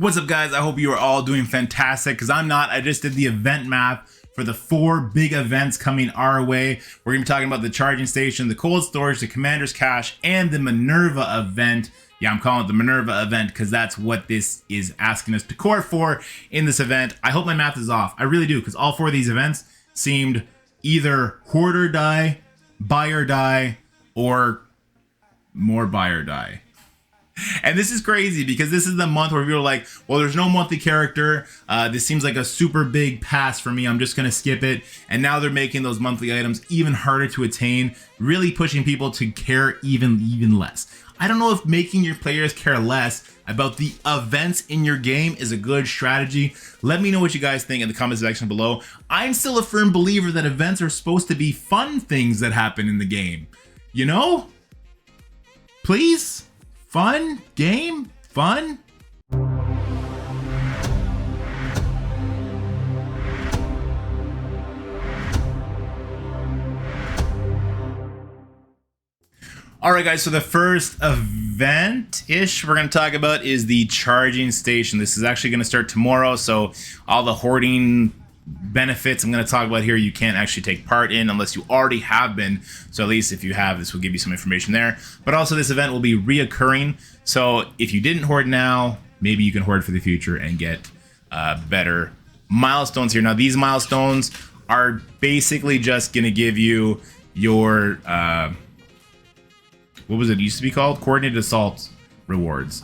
What's up, guys? I hope you are all doing fantastic, because I'm not. I just did the event map for the 4 big events coming our way. We're going to be talking about the charging station, the cold storage, the commander's cache, and the Minerva event. Yeah, I'm calling it the Minerva event because that's what this is asking us to core for in this event. I hope my math is off. I really do, because all 4 of these events seemed either hoard or die, buy or die, or more buy or die. And this is crazy because this is the month where people are like, well, there's no monthly character. This seems like a super big pass for me. I'm just going to skip it. And now they're making those monthly items even harder to attain, really pushing people to care even less. I don't know if making your players care less about the events in your game is a good strategy. Let me know what you guys think in the comment section below. I'm still a firm believer that events are supposed to be fun things that happen in the game. You know? Please? Fun? Game? Fun? Alright guys, so the first event-ish we're going to talk about is the charging station. This is actually going to start tomorrow, so all the hoarding benefits I'm going to talk about here you can't actually take part in unless you already have been. So at least if you have, this will give you some information there. But also this event will be reoccurring, so if you didn't hoard now, maybe you can hoard for the future and get better milestones here. Now these milestones are basically just going to give you your what was it used to be called? Coordinated assault rewards.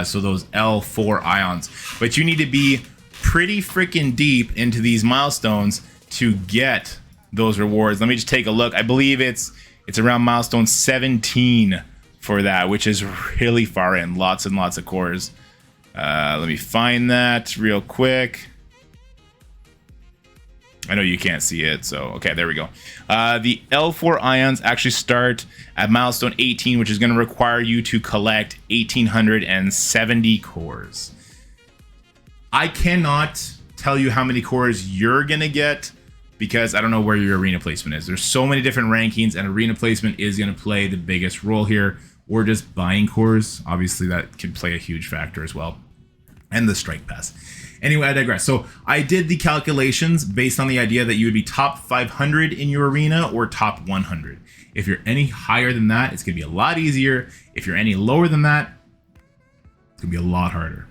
So those L4 ions. But you need to be pretty freaking deep into these milestones to get those rewards. Let me just take a look. I believe it's around milestone 17 for that, which is really far in. Lots and lots of cores. Let me find that real quick. I know you can't see it, so okay, there we go. The L4 ions actually start at milestone 18, which is going to require you to collect 1,870 cores. I cannot tell you how many cores you're going to get because I don't know where your arena placement is. There's so many different rankings, and arena placement is going to play the biggest role here, or just buying cores. Obviously, that can play a huge factor as well, and the strike pass. Anyway, I digress. So I did the calculations based on the idea that you would be top 500 in your arena or top 100. If you're any higher than that, it's going to be a lot easier. If you're any lower than that, it's going to be a lot harder.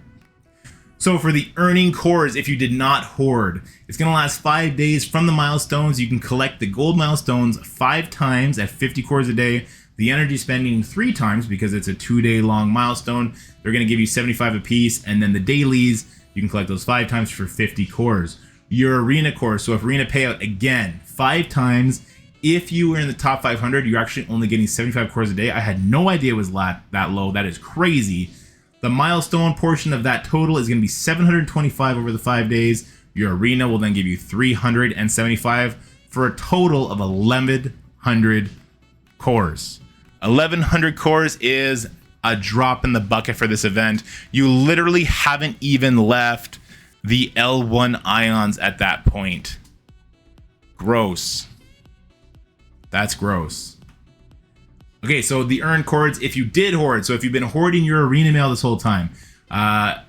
So for the earning cores, if you did not hoard, it's going to last 5 days from the milestones. You can collect the gold milestones 5 times at 50 cores a day. The energy spending 3 times because it's a 2-day long milestone. They're going to give you 75 apiece. And then the dailies, you can collect those 5 times for 50 cores. Your arena cores, so if arena payout, again, 5 times. If you were in the top 500, you're actually only getting 75 cores a day. I had no idea it was that low. That is crazy. The milestone portion of that total is going to be 725 over the 5 days. Your arena will then give you 375 for a total of 1,100 cores. 1,100 cores is a drop in the bucket for this event. You literally haven't even left the L1 ions at that point. Gross. That's gross. Okay, so the earned cores, if you did hoard, so if you've been hoarding your arena mail this whole time,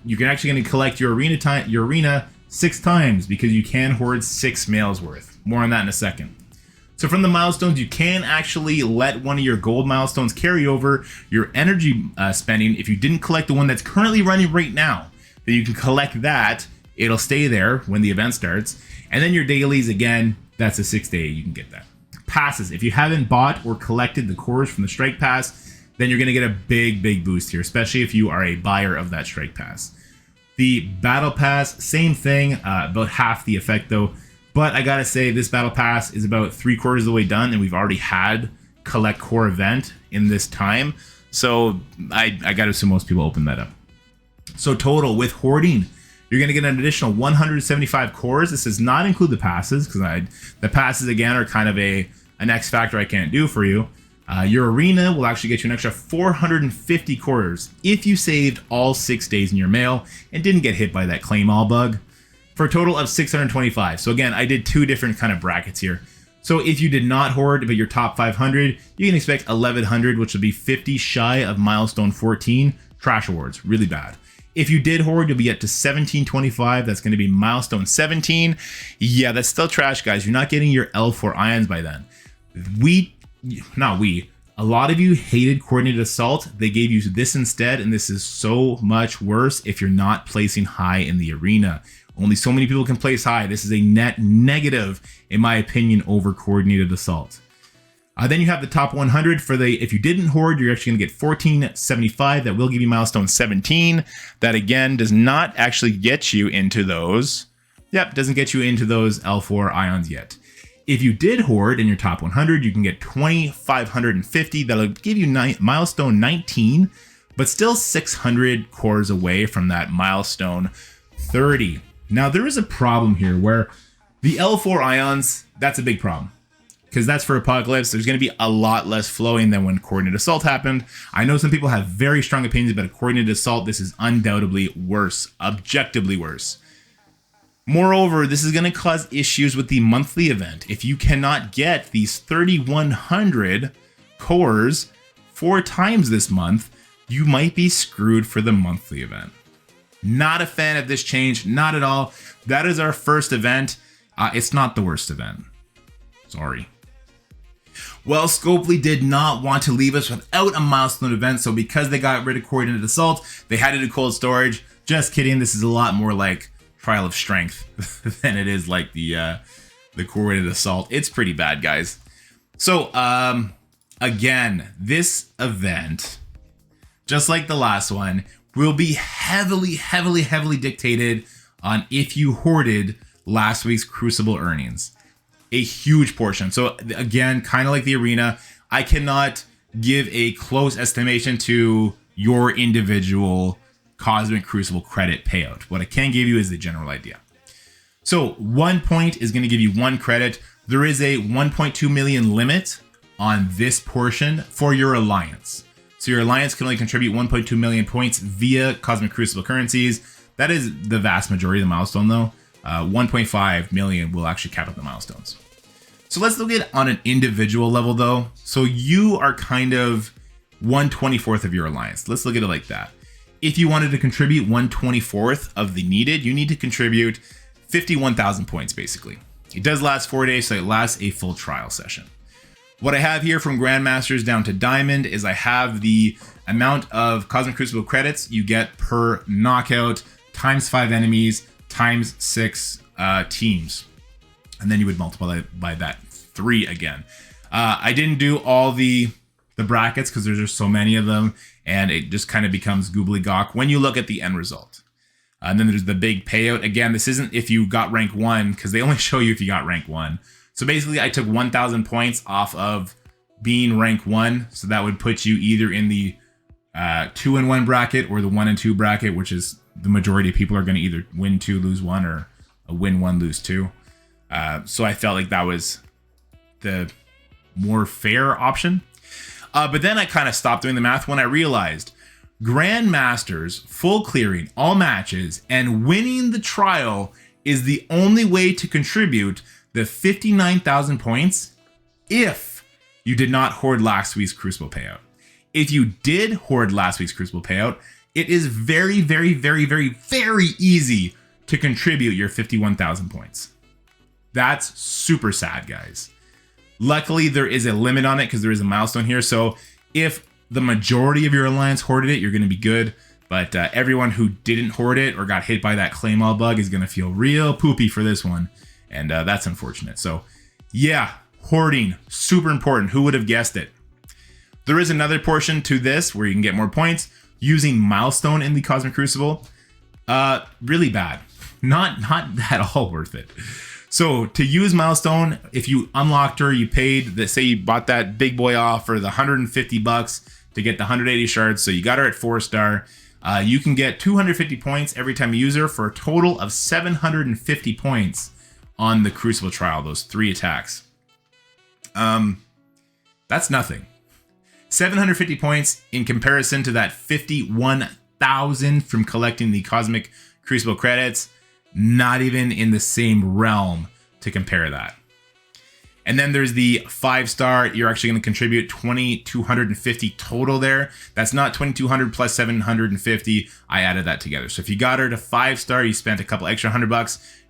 you can actually going to collect your arena 6 times because you can hoard 6 mails worth. More on that in a second. So from the milestones, you can actually let one of your gold milestones carry over your energy spending. If you didn't collect the one that's currently running right now, then you can collect that. It'll stay there when the event starts. And then your dailies, again, that's a 6-day. You can get that. Passes. If you haven't bought or collected the cores from the strike pass, then you're going to get a big boost here, especially if you are a buyer of that strike pass. The battle pass, same thing, about half the effect though. But I gotta say, this battle pass is about 3/4 of the way done, and we've already had collect core event in this time. So I gotta assume most people open that up. So total with hoarding, you're gonna get an additional 175 cores. This does not include the passes, because the passes again are kind of an X factor I can't do for you. Your arena will actually get you an extra 450 cores if you saved all 6 days in your mail and didn't get hit by that claim all bug, for a total of 625. So again, I did 2 different kind of brackets here. So if you did not hoard but your top 500, you can expect 1,100, which will be 50 shy of milestone 14. Trash awards, really bad. If you did hoard, you'll be up to 1725. That's going to be milestone 17. Yeah, that's still trash, guys. You're not getting your L4 ions by then. A lot of you hated coordinated assault. They gave you this instead, and this is so much worse if you're not placing high in the arena. Only so many people can place high. This is a net negative, in my opinion, over coordinated assault. Then you have the top 100 for if you didn't hoard, you're actually going to get 1475. That will give you milestone 17. That again does not actually get you into those. Yep, doesn't get you into those L4 ions yet. If you did hoard in your top 100, you can get 2550. That'll give you milestone 19, but still 600 cores away from that milestone 30. Now there is a problem here where the L4 ions, that's a big problem. Because that's for Apocalypse. There's going to be a lot less flowing than when Coordinated Assault happened. I know some people have very strong opinions about a Coordinated Assault. This is undoubtedly worse, objectively worse. Moreover, this is going to cause issues with the monthly event. If you cannot get these 3,100 cores 4 times this month, you might be screwed for the monthly event. Not a fan of this change, not at all. That is our first event. It's not the worst event. Sorry. Well, Scopely did not want to leave us without a milestone event, so because they got rid of Coordinated Assault, they had to do cold storage. Just kidding, this is a lot more like Trial of Strength than it is like the Coordinated Assault. It's pretty bad, guys. So, again, this event, just like the last one, will be heavily dictated on if you hoarded last week's Crucible earnings. A huge portion. So again, kind of like the arena, I cannot give a close estimation to your individual Cosmic Crucible credit payout. What I can give you is the general idea. So 1 point is going to give you 1 credit. There is a 1.2 million limit on this portion for your alliance. So your alliance can only contribute 1.2 million points via Cosmic Crucible currencies. That is the vast majority of the milestone though. 1.5 million will actually cap out the milestones. So let's look at it on an individual level though. So you are kind of 1/24th of your alliance. Let's look at it like that. If you wanted to contribute 1/24th of the needed, you need to contribute 51,000 points basically. It does last 4 days, so it lasts a full trial session. What I have here from Grandmasters down to Diamond is I have the amount of Cosmic Crucible credits you get per knockout times 5 enemies times 6 teams. And then you would multiply by that 3 again. I didn't do all the brackets because there's just so many of them, and it just kind of becomes gobbledygook when you look at the end result. And then there's the big payout. Again, this isn't if you got rank 1 because they only show you if you got rank 1. So basically, I took 1,000 points off of being rank 1. So that would put you either in the 2 and 1 bracket or the 1 and 2 bracket, which is the majority of people are going to either win 2, lose 1, or win 1, lose 2. So I felt like that was the more fair option. But then I kind of stopped doing the math when I realized Grandmasters full clearing all matches and winning the trial is the only way to contribute the 59,000 points if you did not hoard last week's Crucible payout. If you did hoard last week's Crucible payout, it is very easy to contribute your 51,000 points. That's super sad, guys. Luckily, there is a limit on it because there is a milestone here. So if the majority of your alliance hoarded it, you're going to be good. But everyone who didn't hoard it or got hit by that claim all bug is going to feel real poopy for this one. And that's unfortunate. So yeah, hoarding, super important. Who would have guessed it? There is another portion to this where you can get more points using milestone in the Cosmic Crucible. Really bad. Not at all worth it. So to use milestone, if you unlocked her, you paid, say you bought that big boy off for the $150 to get the 180 shards. So you got her at 4-star. You can get 250 points every time you use her for a total of 750 points on the Crucible trial, those 3 attacks. That's nothing. 750 points in comparison to that 51,000 from collecting the Cosmic Crucible credits. Not even in the same realm to compare that. And then there's the 5-star. You're actually going to contribute 2,250 total there. That's not 2,200 plus 750. I added that together. So if you got her to 5-star, you spent a couple extra $100,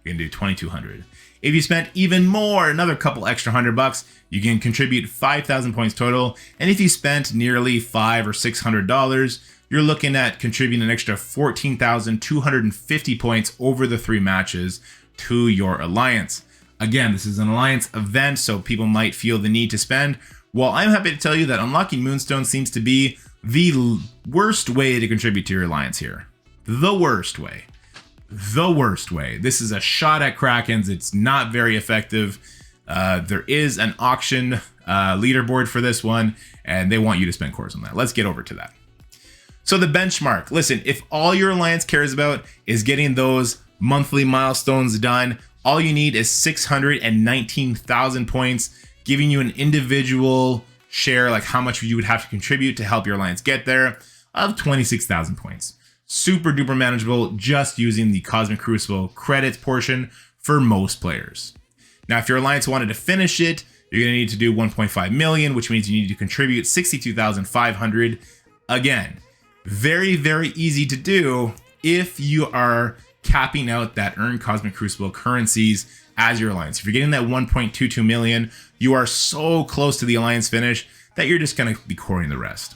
you're going to do 2,200. If you spent even more, another couple extra $100, you can contribute 5,000 points total. And if you spent nearly $500 or $600, you're looking at contributing an extra 14,250 points over the 3 matches to your alliance. Again, this is an alliance event, so people might feel the need to spend. Well, I'm happy to tell you that unlocking Moonstone seems to be the worst way to contribute to your alliance here. The worst way. The worst way. This is a shot at Krakens. It's not very effective. There is an auction leaderboard for this one, and they want you to spend cores on that. Let's get over to that. So the benchmark. Listen, if all your alliance cares about is getting those monthly milestones done, all you need is 619,000 points, giving you an individual share, like how much you would have to contribute to help your alliance get there, of 26,000 points. Super duper manageable, just using the Cosmic Crucible credits portion for most players. Now, if your alliance wanted to finish it, you're going to need to do 1.5 million, which means you need to contribute 62,500. Again, very, very easy to do if you are capping out that earned Cosmic Crucible currencies as your alliance. If you're getting that 1.22 million, you are so close to the alliance finish that you're just going to be coring the rest.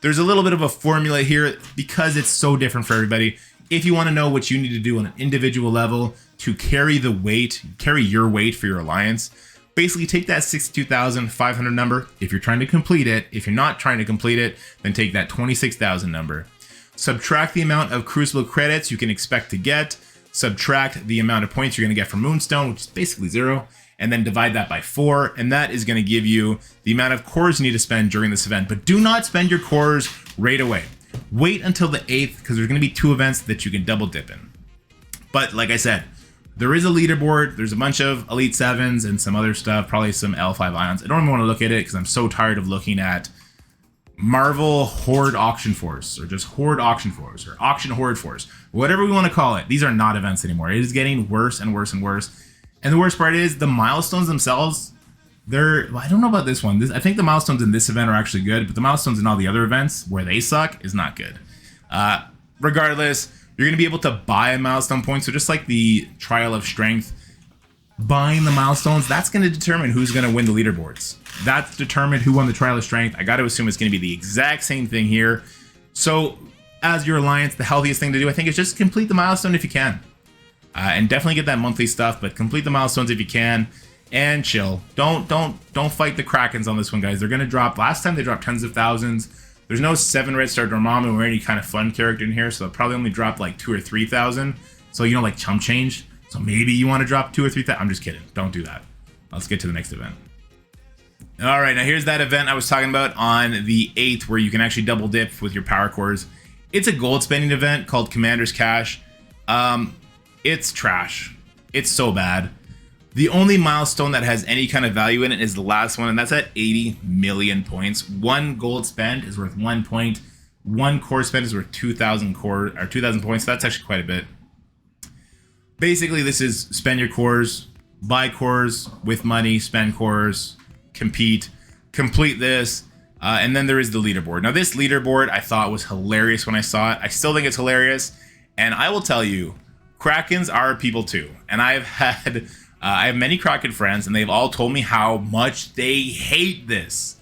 There's a little bit of a formula here because it's so different for everybody. If you want to know what you need to do on an individual level to carry the weight, carry your weight for your alliance, basically take that 62,500 number if you're trying to complete it. If you're not trying to complete it, then take that 26,000 number. Subtract the amount of Crucible credits you can expect to get, subtract the amount of points you're going to get from Moonstone, which is basically 0, and then divide that by 4, and that is going to give you the amount of cores you need to spend during this event. But do not spend your cores right away. Wait until the 8th, because there's going to be 2 events that you can double dip in. But like I said, there is a leaderboard. There's a bunch of Elite 7s and some other stuff, probably some L5 Ions. I don't even want to look at it because I'm so tired of looking at Marvel Horde Auction Force, or just Horde Auction Force, or Auction Horde Force, whatever we want to call it. These are not events anymore. It is getting worse and worse and worse. And the worst part is the milestones themselves, I don't know about this one. I think the milestones in this event are actually good, but the milestones in all the other events where they suck is not good. Regardless, you're going to be able to buy a milestone point. So just like the Trial of Strength, buying the milestones, that's going to determine who's going to win the leaderboards. That's determined who won the Trial of Strength. I got to assume it's going to be the exact same thing here. So as your alliance, the healthiest thing to do, I think, is just complete the milestone if you can. And definitely get that monthly stuff, but complete the milestones if you can and chill. Don't fight the Krakens on this one, guys. They're going to drop. Last time they dropped tens of thousands. There's no 7 Red Star Dormammu or any kind of fun character in here, so they'll probably only drop like 2,000 or 3,000. So, you know, like chump change. So maybe you want to drop 2,000 or 3,000. I'm just kidding. Don't do that. Let's get to the next event. All right, now here's that event I was talking about on the 8th where you can actually double dip with your power cores. It's a gold spending event called Commander's Cash. It's trash. It's so bad. The only milestone that has any kind of value in it is the last one, and that's at 80 million points. 1 gold spend is worth 1 point. 1 core spend is worth 2,000 points. That's actually quite a bit. Basically, this is spend your cores, buy cores with money, spend cores, compete, complete this, and then there is the leaderboard. Now, this leaderboard I thought was hilarious when I saw it. I still think it's hilarious, and I will tell you, Krakens are people too. And I have many Kraken friends, and they've all told me how much they hate this.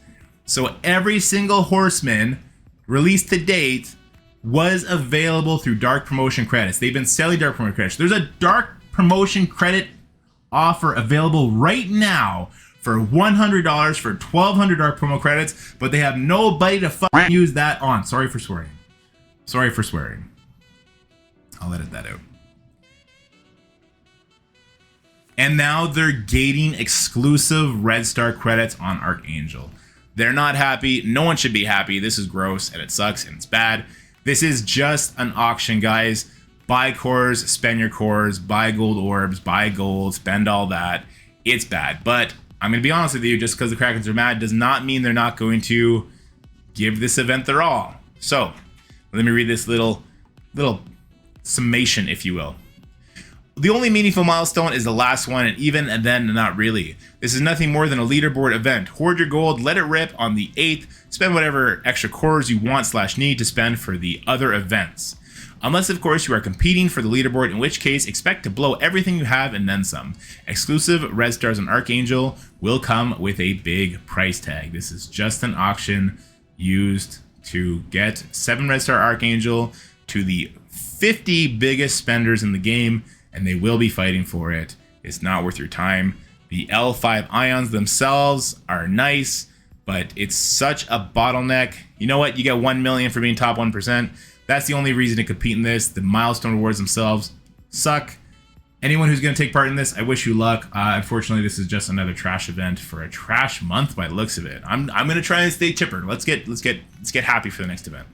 So every single horseman released to date was available through Dark Promotion credits. They've been selling Dark Promotion credits. There's a Dark Promotion credit offer available right now for $100 for 1,200 Dark Promo credits, but they have nobody to fucking use that on. Sorry for swearing. Sorry for swearing. I'll edit that out. And now they're gating exclusive Red Star credits on Archangel. They're not happy. No one should be happy. This is gross and it sucks and it's bad. This is just an auction, guys. Buy cores, spend your cores, buy gold orbs, buy gold, spend all that. It's bad. But I'm going to be honest with you, just because the Krakens are mad does not mean they're not going to give this event their all. So let me read this little summation, if you will. The only meaningful milestone is the last one, and even then, not really. This is nothing more than a leaderboard event. Hoard your gold, let it rip on the 8th, spend whatever extra cores you want/need to spend for the other events. Unless, of course, you are competing for the leaderboard, in which case, expect to blow everything you have and then some. Exclusive red stars on Archangel will come with a big price tag. This is just an auction used to get 7 red star Archangel to the 50 biggest spenders in the game, and they will be fighting for it. It's not worth your time. The L5 ions themselves are nice, but it's such a bottleneck. You know what? You get 1 million for being top 1%. That's the only reason to compete in this. The milestone rewards themselves suck. Anyone who's going to take part in this, I wish you luck. Unfortunately, this is just another trash event for a trash month by the looks of it. I'm going to try and stay chipper. Let's get happy for the next event.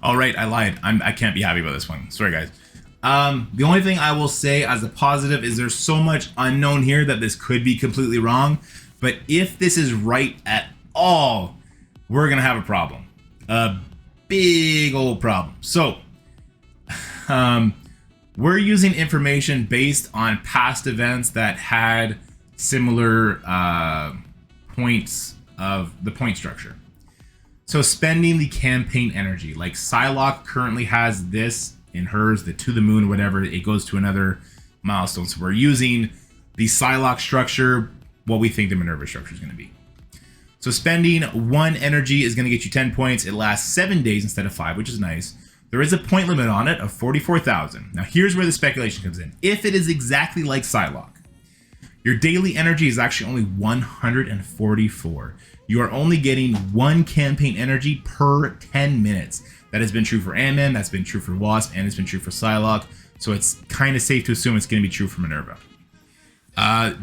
All right, I lied. I can't be happy about this one. Sorry, guys. The only thing I will say as a positive is there's so much unknown here that this could be completely wrong. But if this is right at all, we're going to have a problem. A big old problem. So, we're using information based on past events that had similar points of the point structure. So spending the campaign energy, like Psylocke currently has this in hers, the to the moon, whatever, it goes to another milestone. So we're using the Psylocke structure, what we think the Minerva structure is going to be. So spending 1 energy is going to get you 10 points. It lasts 7 days instead of 5, which is nice. There is a point limit on it of 44,000. Now here's where the speculation comes in. If it is exactly like Psylocke, your daily energy is actually only 144. You are only getting 1 campaign energy per 10 minutes. That has been true for Ant-Man, that's been true for Wasp, and it's been true for Psylocke. So it's kind of safe to assume it's going to be true for Minerva.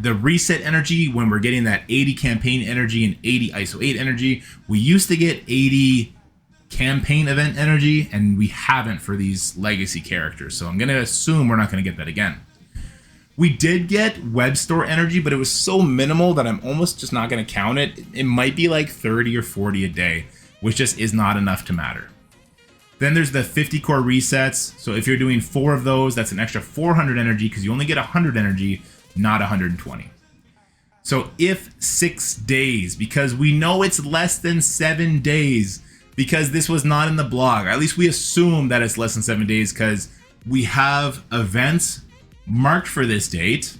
The reset energy, when we're getting that 80 campaign energy and 80 ISO 8 energy, we used to get 80 campaign event energy, and we haven't for these legacy characters. So I'm going to assume we're not going to get that again. We did get web store energy, but it was so minimal that I'm almost just not going to count it. It might be like 30 or 40 a day, which just is not enough to matter. Then there's the 50 core resets. So if you're doing 4 of those, that's an extra 400 energy because you only get 100 energy, not 120. So if 6 days, because we know it's less than 7 days, because this was not in the blog, or at least we assume that it's less than 7 days because we have events marked for this date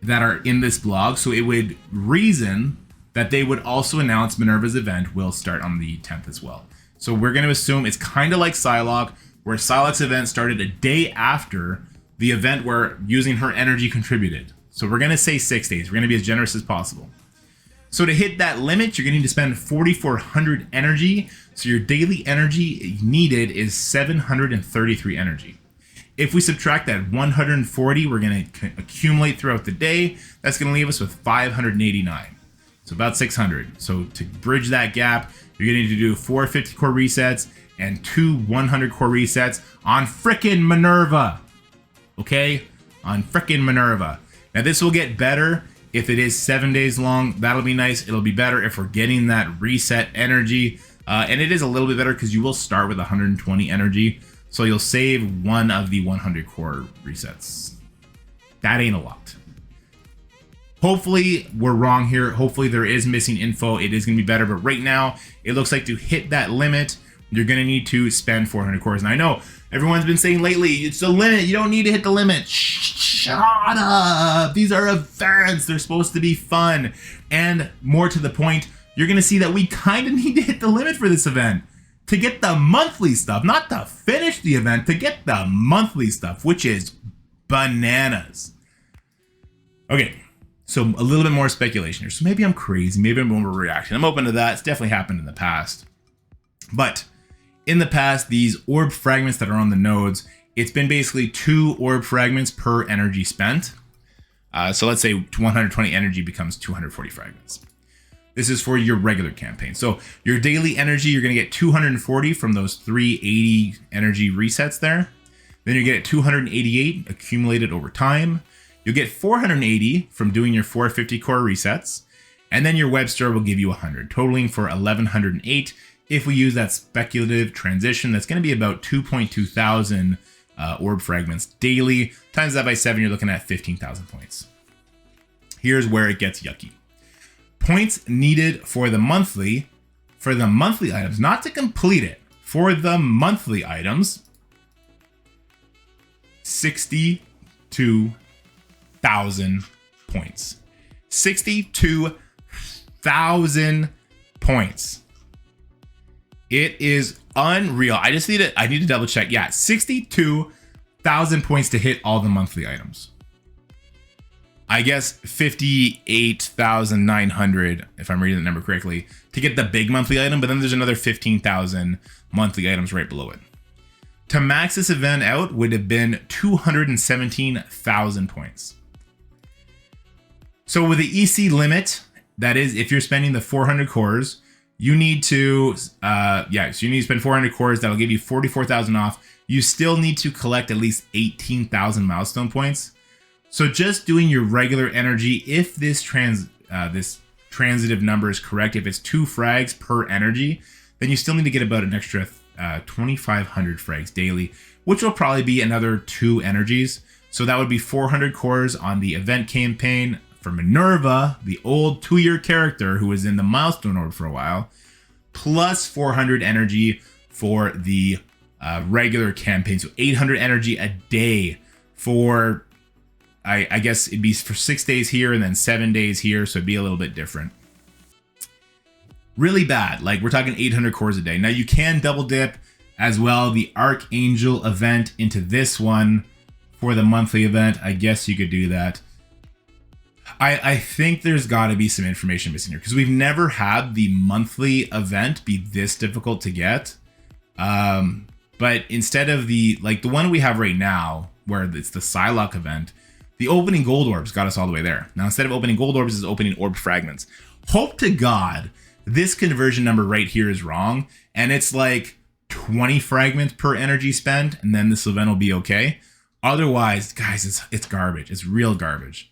that are in this blog. So it would reason that they would also announce Minerva's event will start on the 10th as well. So we're going to assume it's kind of like Psylocke, where Psylocke's event started a day after the event where using her energy contributed. So we're going to say 6 days. We're going to be as generous as possible. So to hit that limit, you're going to need to spend 4,400 energy. So your daily energy needed is 733 energy. If we subtract that 140, we're going to accumulate throughout the day. That's going to leave us with 589. So about 600. So to bridge that gap, you're going to need to do 4 50 core resets and 2 100 core resets on frickin' Minerva. Okay? On frickin' Minerva. Now this will get better if it is 7 days long. That'll be nice. It'll be better if we're getting that reset energy. And it is a little bit better because you will start with 120 energy. So you'll save 1 of the 100 core resets. That ain't a lot. Hopefully we're wrong here. Hopefully there is missing info. It is going to be better. But right now, it looks like to hit that limit, you're going to need to spend 400 cores. And I know everyone's been saying lately, it's the limit. You don't need to hit the limit. Shut up. These are events. They're supposed to be fun. And more to the point, you're going to see that we kind of need to hit the limit for this event to get the monthly stuff, not to finish the event, to get the monthly stuff, which is bananas. Okay. So a little bit more speculation here. So maybe I'm crazy. Maybe I'm overreacting. I'm open to that. It's definitely happened in the past. But in the past, these orb fragments that are on the nodes, it's been basically 2 orb fragments per energy spent. So let's say 120 energy becomes 240 fragments. This is for your regular campaign. So your daily energy, you're going to get 240 from those 380 energy resets there. Then you get 288 accumulated over time. You'll get 480 from doing your 450 core resets, and then your web store will give you 100, totaling for 1108. If we use that speculative transition, that's going to be about 2,200 orb fragments daily. Times that by 7, you're looking at 15,000 points. Here's where it gets yucky. Points needed for the monthly items, not to complete it, for the monthly items, 62,000 points. 62,000 points. It is unreal. I need to double check. Yeah, 62,000 points to hit all the monthly items. I guess 58,900, if I'm reading the number correctly, to get the big monthly item, but then there's another 15,000 monthly items right below it. To max this event out would have been 217,000 points. So with the EC limit, that is, if you're spending the 400 cores, you need to, so you need to spend 400 cores. That'll give you 44,000 off. You still need to collect at least 18,000 milestone points. So just doing your regular energy, if this transitive number is correct, if it's 2 frags per energy, then you still need to get about an extra 2,500 frags daily, which will probably be another 2 energies. So that would be 400 cores on the event campaign for Minerva, the old 2-year character who was in the milestone orb for a while, plus 400 energy for the regular campaign. So 800 energy a day for, I guess it'd be for 6 days here and then 7 days here. So it'd be a little bit different. Really bad. Like, we're talking 800 cores a day. Now you can double dip as well the Archangel event into this one for the monthly event. I guess you could do that. I think there's got to be some information missing here because we've never had the monthly event be this difficult to get. But instead of the one we have right now, where it's the Psylocke event, the opening gold orbs got us all the way there. Now, instead of opening gold orbs, it's opening orb fragments. Hope to God this conversion number right here is wrong, and it's like 20 fragments per energy spent, and then this event will be okay. Otherwise, guys, it's garbage. It's real garbage.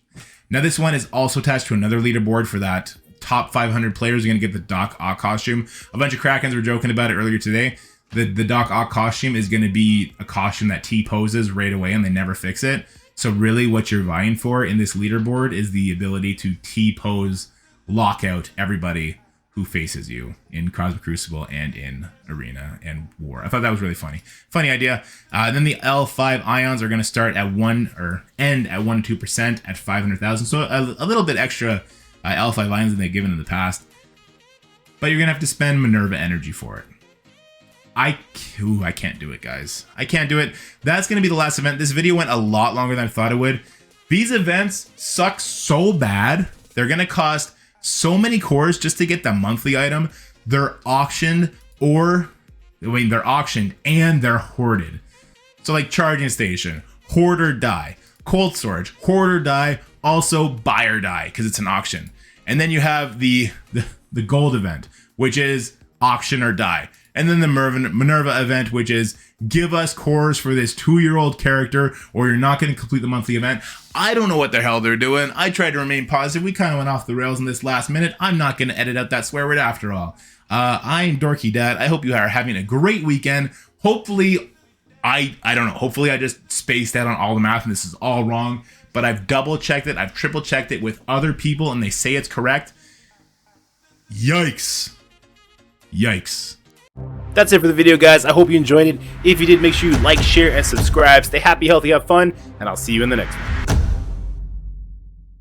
Now, this one is also attached to another leaderboard for that top 500 players are going to get the Doc Ock costume. A bunch of Krakens were joking about it earlier today. The Doc Ock costume is going to be a costume that T-poses right away and they never fix it. So really what you're vying for in this leaderboard is the ability to T-pose, lock out everybody who faces you in Cosmic Crucible and in Arena and War. I thought that was really funny. Funny idea. Then the L5 ions are going to start at 1 or end at 1 to 2% at 500,000. So a little bit extra L5 ions than they've given in the past. But you're going to have to spend Minerva energy for it. I can't do it, guys. I can't do it. That's going to be the last event. This video went a lot longer than I thought it would. These events suck so bad. They're going to cost so many cores just to get the monthly item. They're auctioned they're auctioned and they're hoarded. So like charging station, hoard or die. Cold storage, hoard or die, also buy or die because it's an auction. And then you have the gold event, which is auction or die. And then the Minerva event, which is give us cores for this 2-year-old character or you're not going to complete the monthly event. I don't know what the hell they're doing. I tried to remain positive. We kind of went off the rails in this last minute. I'm not going to edit out that swear word after all. I'm Dorky Dad. I hope you are having a great weekend. Hopefully, I don't know. Hopefully I just spaced out on all the math and this is all wrong. But I've double checked it. I've triple checked it with other people and they say it's correct. Yikes. Yikes. That's it for the video, guys. I hope you enjoyed it. If you did, make sure you like, share, and subscribe. Stay happy, healthy, have fun, and I'll see you in the next one.